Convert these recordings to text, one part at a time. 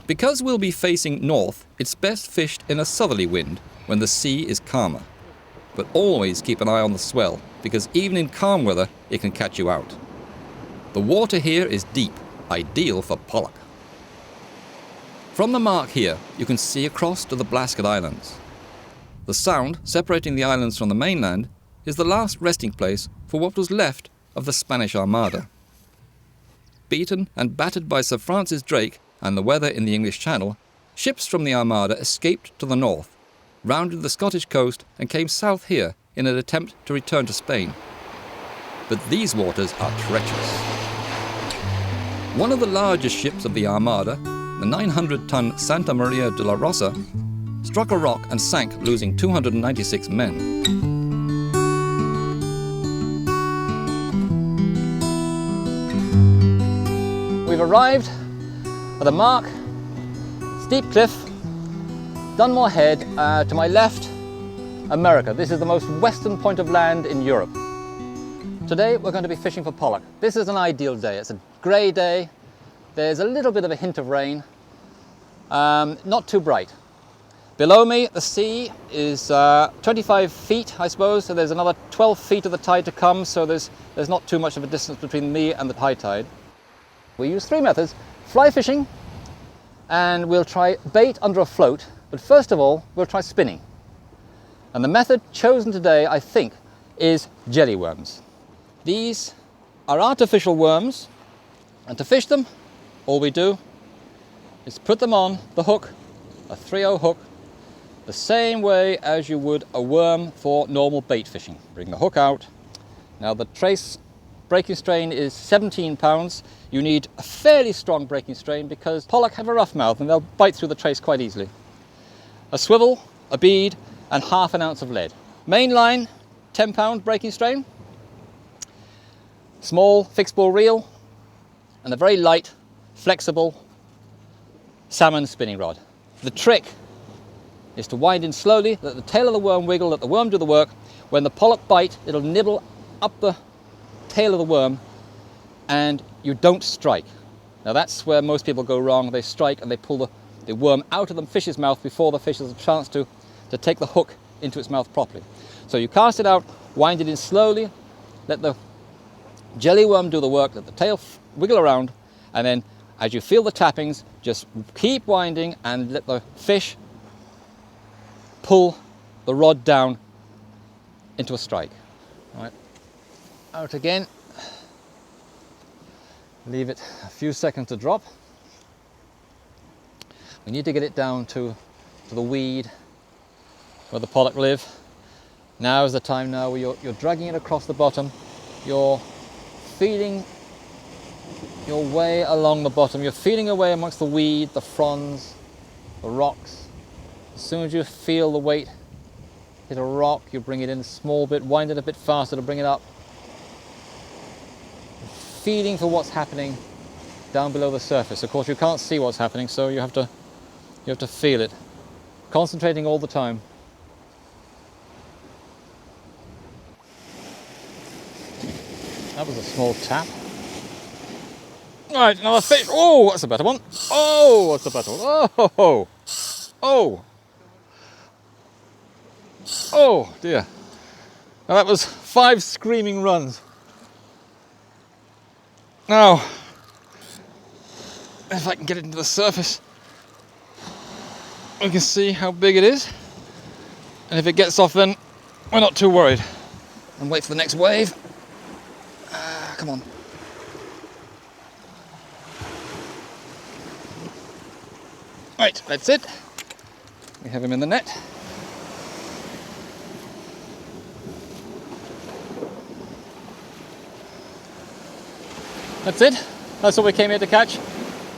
Because we'll be facing north, it's best fished in a southerly wind when the sea is calmer. But always keep an eye on the swell, because even in calm weather, it can catch you out. The water here is deep, ideal for pollock. From the mark here, you can see across to the Blasket Islands. The sound, separating the islands from the mainland, is the last resting place for what was left of the Spanish Armada. Beaten and battered by Sir Francis Drake and the weather in the English Channel, ships from the Armada escaped to the north, rounded the Scottish coast and came south here in an attempt to return to Spain. But these waters are treacherous. One of the largest ships of the Armada, the 900-ton Santa Maria de la Rosa, struck a rock and sank, losing 296 men. We've arrived at the mark, steep cliff, Dunmore Head, to my left, America. This is the most western point of land in Europe. Today we're going to be fishing for pollock. This is an ideal day. It's a grey day. There's a little bit of a hint of rain. Not too bright. Below me, the sea is 25 feet, I suppose, so there's another 12 feet of the tide to come, so there's not too much of a distance between me and the high tide. We use three methods: fly fishing, and we'll try bait under a float, but first of all, we'll try spinning. And the method chosen today, I think, is jelly worms. These are artificial worms, and to fish them, all we do is put them on the hook, a 3/0 hook, the same way as you would a worm for normal bait fishing. Bring the hook out. Now the trace breaking strain is 17 pounds. You need a fairly strong breaking strain because pollock have a rough mouth and they'll bite through the trace quite easily. A swivel, a bead, and half an ounce of lead. Main line, 10-pound breaking strain. Small fixed bore reel, and a very light, flexible salmon spinning rod. The trick is to wind in slowly, let the tail of the worm wiggle, let the worm do the work. When the pollock bite, it'll nibble up the tail of the worm, and you don't strike. Now that's where most people go wrong. They strike and they pull the worm out of the fish's mouth before the fish has a chance to take the hook into its mouth properly. So you cast it out, wind it in slowly, let the jelly worm do the work, let the tail wiggle around, and then as you feel the tappings, just keep winding and let the fish pull the rod down into a strike. All right. Out again. Leave it a few seconds to drop. We need to get it down to the weed where the pollock live. Now is the time now where you're dragging it across the bottom. You're feeling your way along the bottom. You're feeling your way amongst the weed, the fronds, the rocks. As soon as you feel the weight hit a rock, you bring it in a small bit, wind it a bit faster to bring it up. Feeling for what's happening down below the surface. Of course, you can't see what's happening, so you have to feel it. Concentrating all the time. That was a small tap. All right, another fish. Oh, that's a better one. Oh, what's a better one? Oh, oh, oh dear. Now that was 5 screaming runs. Now, if I can get it into the surface, we can see how big it is. And if it gets off, then we're not too worried. And wait for the next wave. Come on. Right, that's it. We have him in the net. That's it. That's what we came here to catch.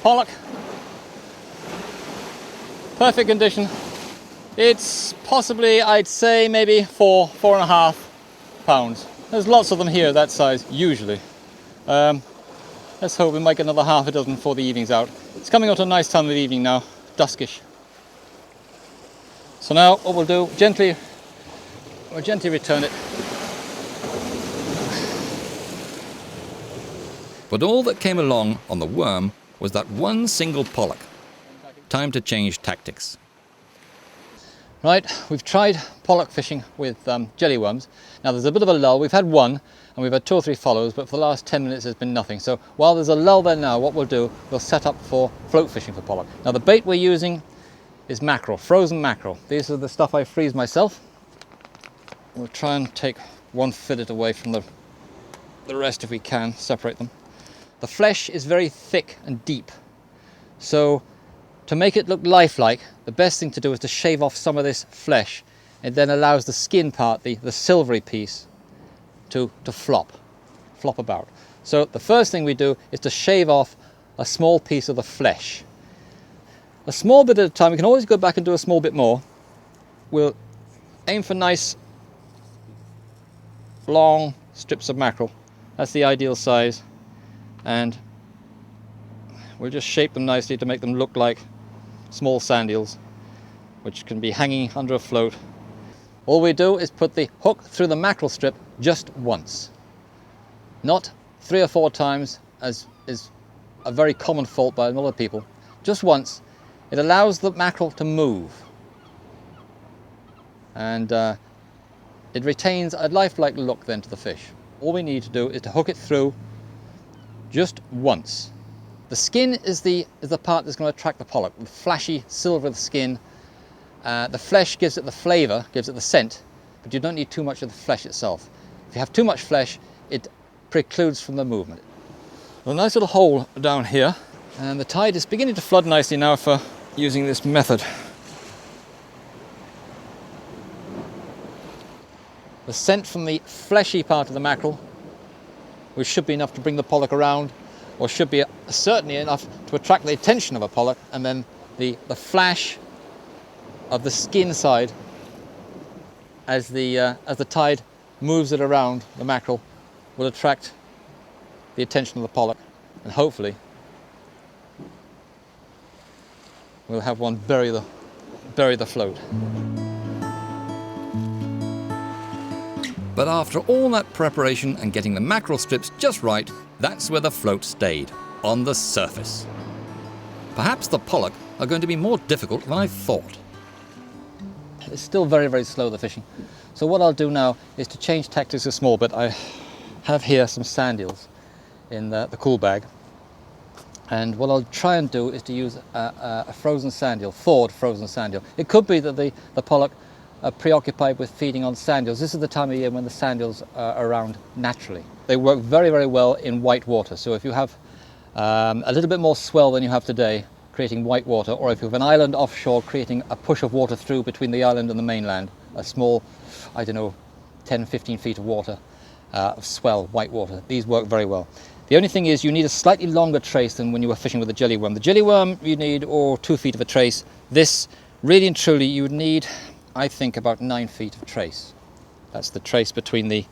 Pollock. Perfect condition. It's possibly, I'd say, maybe 4.5 pounds. There's lots of them here that size, usually. Let's hope we might get another half a dozen before the evening's out. It's coming out a nice time of the evening now, duskish. So now what we'll do, we'll gently return it. But all that came along on the worm was that one single pollock. time to change tactics. Right, we've tried pollock fishing with jellyworms. Now there's a bit of a lull. We've had one and we've had 2 or 3 follows, but for the last 10 minutes there's been nothing. So while there's a lull there now, what we'll do, we'll set up for float fishing for pollock. Now the bait we're using is mackerel, frozen mackerel. These are the stuff I freeze myself. We'll try and take one fillet away from the rest if we can, separate them. The flesh is very thick and deep, so to make it look lifelike, the best thing to do is to shave off some of this flesh. It then allows the skin part, the silvery piece, to flop about. So the first thing we do is to shave off a small piece of the flesh. A small bit at a time. We can always go back and do a small bit more. We'll aim for nice long strips of mackerel. That's the ideal size, and we'll just shape them nicely to make them look like small sand eels, which can be hanging under a float. All we do is put the hook through the mackerel strip just once, not 3 or 4 times, as is a very common fault by a lot of people. Just once. It allows the mackerel to move, and it retains a lifelike look then to the fish. All we need to do is to hook it through just once. The skin is the part that's going to attract the pollock. The flashy silver of the skin. The flesh gives it the flavour, gives it the scent, but you don't need too much of the flesh itself. If you have too much flesh, it precludes from the movement. A nice little hole down here, and the tide is beginning to flood nicely now for using this method. The scent from the fleshy part of the mackerel, which should be enough to bring the pollock around, or should be certainly enough to attract the attention of a pollock, and then the flash of the skin side as the tide moves it around the mackerel will attract the attention of the pollock, and hopefully we'll have one bury the float. But after all that preparation and getting the mackerel strips just right, that's where the float stayed, on the surface. Perhaps the pollock are going to be more difficult than I thought. It's still very, very slow, the fishing. So what I'll do now is to change tactics a small bit. I have here some sand eels in the cool bag. And what I'll try and do is to use a frozen sand eel, thawed frozen sand eel. It could be that the pollock are preoccupied with feeding on sand eels. This is the time of year when the sand eels are around naturally. They work very, very well in white water. So if you have a little bit more swell than you have today, creating white water, or if you have an island offshore creating a push of water through between the island and the mainland, a small, 10, 15 feet of water, of swell, white water, these work very well. The only thing is you need a slightly longer trace than when you were fishing with a jellyworm. The jellyworm you need 2 feet of a trace. This, really and truly, you would need, I think, about 9 feet of trace. That's the trace between the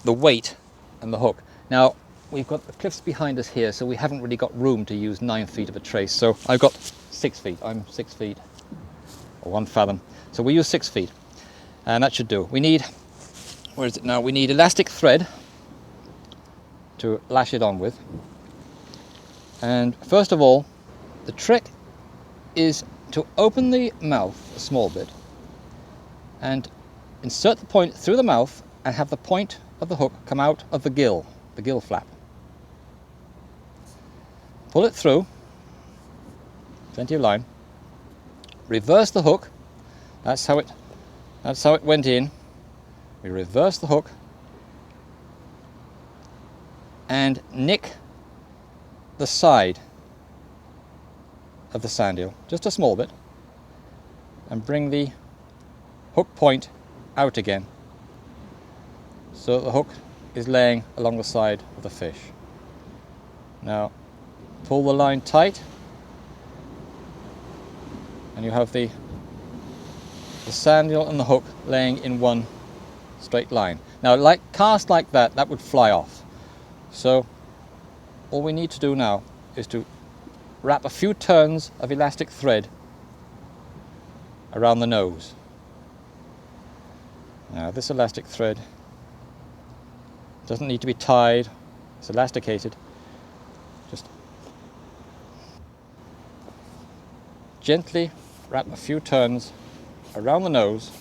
weight and the hook. Now, we've got the cliffs behind us here, so we haven't really got room to use 9 feet of a trace. So I've got 6 feet. I'm 6 feet, or 1 fathom. So we use 6 feet, and that should do. We need, where is it now? We need elastic thread to lash it on with. And first of all, the trick is to open the mouth a small bit and insert the point through the mouth and have the point of the hook come out of the gill flap. Pull it through, plenty of line, reverse the hook, that's how it went in. We reverse the hook and nick the side of the sand eel, just a small bit, and bring the hook point out again so that the hook is laying along the side of the fish. Now pull the line tight and you have the sand eel and the hook laying in one straight line. Now cast like that would fly off. So all we need to do now is to wrap a few turns of elastic thread around the nose. Now this elastic thread doesn't need to be tied, it's elasticated. Just gently wrap a few turns around the nose,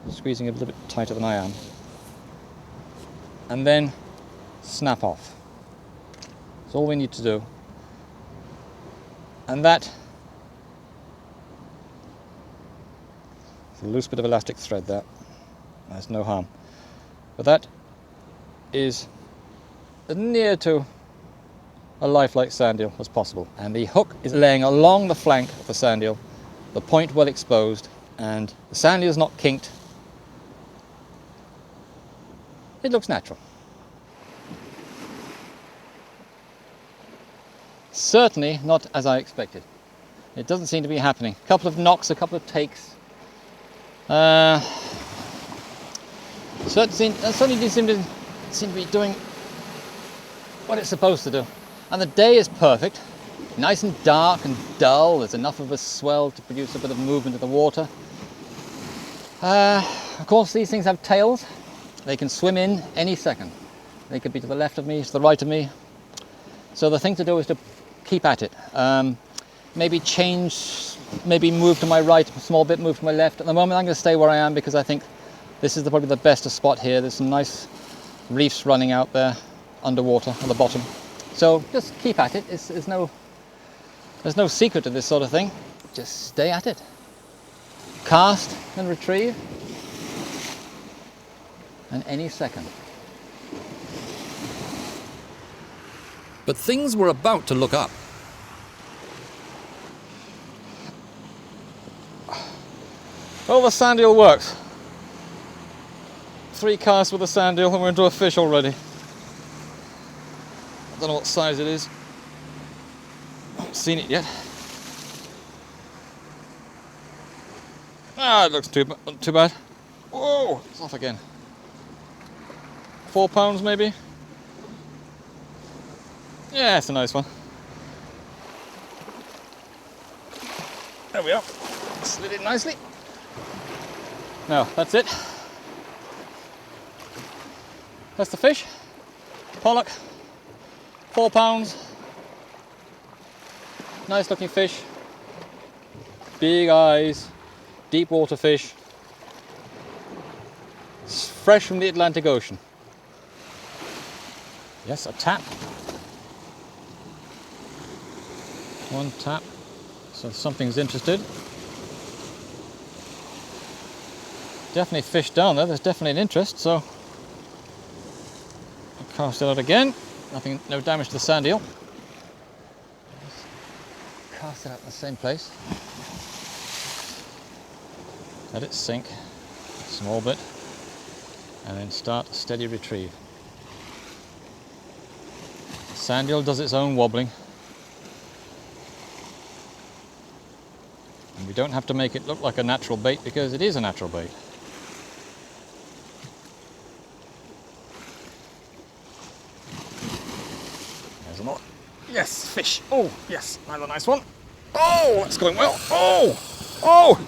squeezing it a little bit tighter than I am, and then snap off. That's all we need to do. And that, it's a loose bit of elastic thread there, there's no harm. But that is as near to a lifelike sand eel as possible. And the hook is laying along the flank of the sand eel, the point well exposed, and the sand eel is not kinked. It looks natural. Certainly not as I expected. It doesn't seem to be happening. A couple of knocks, a couple of takes. Certainly seem to be doing what it's supposed to do. And the day is perfect. Nice and dark and dull. There's enough of a swell to produce a bit of movement in the water. Of course, these things have tails. They can swim in any second. They could be to the left of me, to the right of me. So the thing to do is to keep at it. Maybe change, maybe move to my right, a small bit, move to my left. At the moment I'm going to stay where I am because I think this is probably the best spot here. There's some nice reefs running out there underwater on the bottom. So just keep at it. There's no secret to this sort of thing. Just stay at it. Cast and retrieve. And any second. But things were about to look up. Well, the sand eel works. 3 casts with a sand eel and we're into a fish already. I don't know what size it is. I haven't seen it yet. Ah, it looks not too bad. Whoa, it's off again. 4 pounds maybe? Yeah, it's a nice one. There we are. Slid it nicely. Now, that's it. That's the fish. Pollock. 4 pounds. Nice looking fish. Big eyes. Deep water fish. It's fresh from the Atlantic Ocean. Yes, a tap. 1 tap. So something's interested. Definitely fish down there. There's definitely an interest. So I'll cast it out again. Nothing, no damage to the sand eel. Cast it out in the same place. Let it sink a small bit, and then start a steady retrieve. The sand eel does its own wobbling. And we don't have to make it look like a natural bait because it is a natural bait. There's another. Yes, fish. Oh, yes, another nice one. Oh, that's going well. Oh, oh.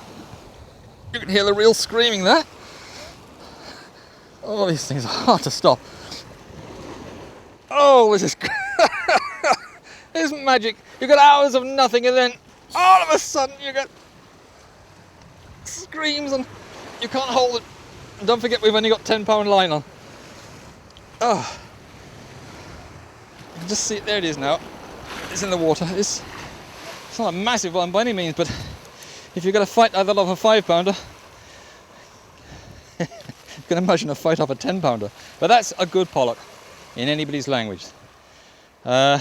You can hear the reel screaming there. Oh, these things are hard to stop. Oh, this is this is magic. You got hours of nothing and then all of a sudden you get screams and you can't hold it. And don't forget we've only got 10-pound line on. Oh. You can just see it, there it is now. It's in the water. It's not a massive one by any means, but if you're going to fight either off a 5-pounder, you can imagine a fight off a 10-pounder. But that's a good pollock in anybody's language. I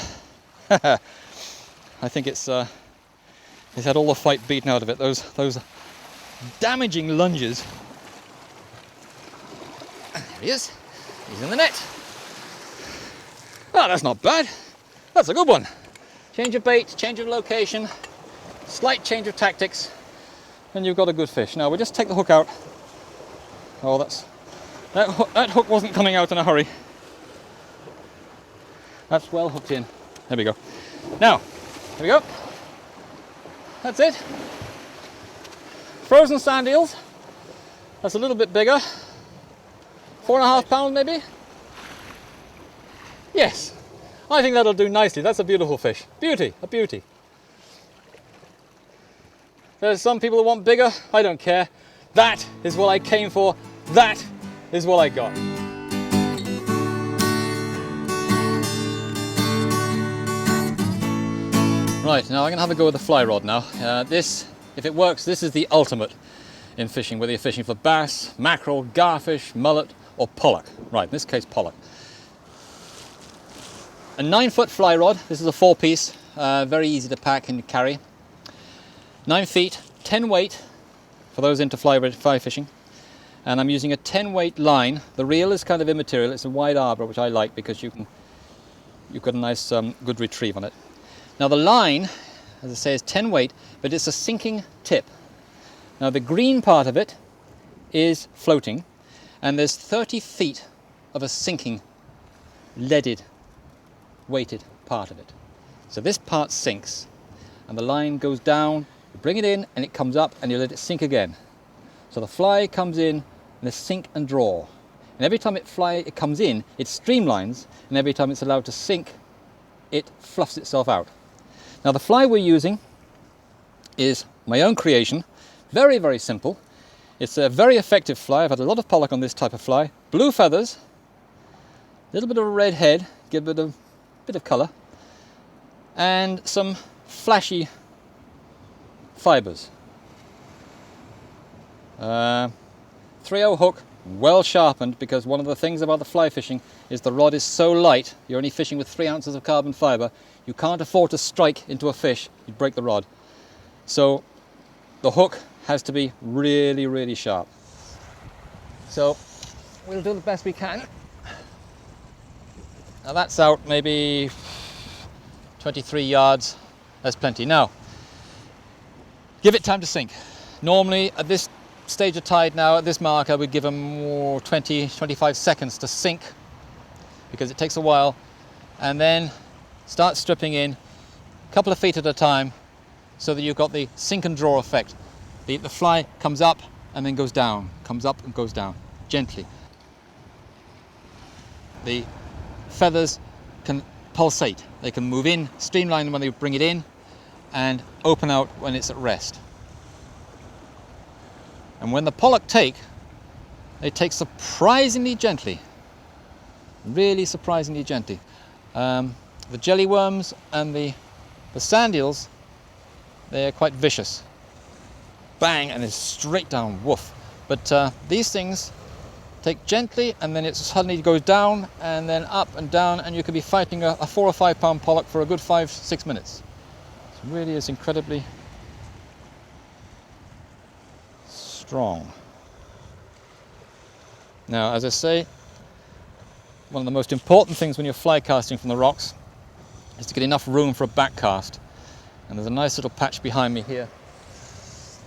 think it's had all the fight beaten out of it. Those damaging lunges. And there he is. He's in the net. Oh, that's not bad. That's a good one. Change of bait, change of location, slight change of tactics, and you've got a good fish. Now we'll just take the hook out. Oh, that hook wasn't coming out in a hurry. That's well hooked in. There we go. Now, here we go. That's it. Frozen sand eels. That's a little bit bigger. 4.5 pounds maybe? Yes. I think that'll do nicely. That's a beautiful fish. Beauty, a beauty. There's some people who want bigger. I don't care. That is what I came for. That is what I got. Right, now I'm going to have a go with the fly rod now. This, if it works, this is the ultimate in fishing, whether you're fishing for bass, mackerel, garfish, mullet or pollock. Right, in this case pollock. A 9-foot fly rod. This is a 4-piece, very easy to pack and carry. 9 feet, 10 weight for those into fly fishing. And I'm using a 10 weight line. The reel is kind of immaterial. It's a wide arbor, which I like because you've got a nice good retrieve on it. Now the line, as I say, is 10 weight, but it's a sinking tip. Now the green part of it is floating, and there's 30 feet of a sinking, leaded, weighted part of it. So this part sinks, and the line goes down, you bring it in, and it comes up, and you let it sink again. So the fly comes in, and a sink and draw. And every time it comes in, it streamlines, and every time it's allowed to sink, it fluffs itself out. Now the fly we're using is my own creation, very, very simple. It's a very effective fly. I've had a lot of pollock on this type of fly. Blue feathers, a little bit of a red head, give it a bit of colour, and some flashy fibres. 3/0 hook, well sharpened, because one of the things about the fly fishing is the rod is so light, you're only fishing with 3 ounces of carbon fibre, you can't afford to strike into a fish, you'd break the rod. So the hook has to be really, really sharp. So we'll do the best we can. Now that's out maybe 23 yards, that's plenty. Now, give it time to sink. Normally at this stage of tide now, at this mark, I would give them 20-25 seconds to sink, because it takes a while, and then start stripping in a couple of feet at a time, so that you've got the sink and draw effect. The fly comes up and then goes down, comes up and goes down, gently. The feathers can pulsate, they can move in, streamline when they bring it in, and open out when it's at rest. And when the pollock take, they take surprisingly gently, really surprisingly gently. The jelly worms and the sand eels, they're quite vicious. Bang, and it's straight down, woof. But these things take gently, and then it suddenly goes down and then up and down, and you could be fighting a 4 or 5 pound pollock for a good 5-6 minutes. It really is incredibly strong. Now, as I say, one of the most important things when you're fly casting from the rocks is to get enough room for a back cast. And there's a nice little patch behind me here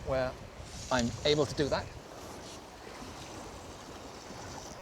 where I'm able to do that.